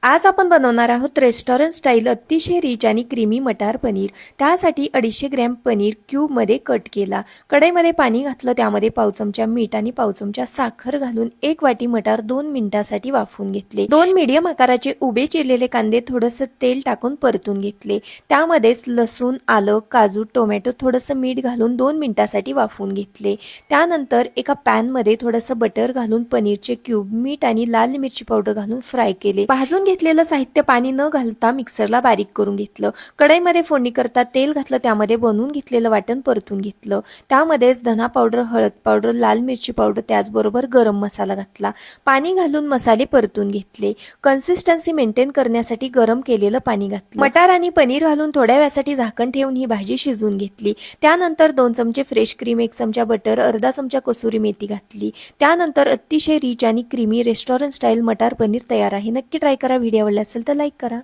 आज आपण बनवणार आहोत रेस्टॉरंट स्टाईल अतिशय रिच आणि क्रीमी मटार पनीर। त्यासाठी 250 ग्रॅम पनीर क्यूबमध्ये कट केला। कढईमध्ये पाणी घातलं, त्यामध्ये पाव चमचा मीठ आणि पाव चमचा साखर घालून 1 वाटी मटार 2 मिनिटांसाठी वाफवून घेतले। 2 मीडियम आकाराचे उभे चिरलेले कांदे थोडंसं तेल टाकून परतून घेतले। त्यामध्येच लसूण, आलं, काजू, टोमॅटो थोडंसं मीठ घालून 2 मिनिटांसाठी वाफवून घेतले। त्यानंतर एका पॅन मध्ये थोडंसं बटर घालून पनीरचे क्यूब, मीठ आणि लाल मिरची पावडर घालून फ्राय केले। भाजून घेतलेलं साहित्य पाणी न घालता मिक्सरला बारीक करून घेतलं। कढईमध्ये फोडणी करता तेल घातलं, त्यामध्ये बनवून घेतलेलं वाटण परतून घेतलं। त्यामध्येच धना पावडर, हळद पावडर, लाल मिरची पावडर, त्याचबरोबर गरम मसाला घातला। पाणी घालून मसाले परतून घेतले। कन्सिस्टन्सी मेंटेन करण्यासाठी गरम केलेलं पाणी घातलं। मटार आणि पनीर घालून थोड्या वेळासाठी झाकण ठेवून ही भाजी शिजवून घेतली। त्यानंतर 2 चमचे फ्रेश क्रीम, 1 चमचा बटर, अर्धा चमचा कसुरी मेथी घातली। त्यानंतर अतिशय रिच आणि क्रीमी रेस्टॉरंट स्टाईल मटार पनीर तयार आहे। नक्की ट्राय करा। व्हिडिओ आवडला असेल तर लाईक करा।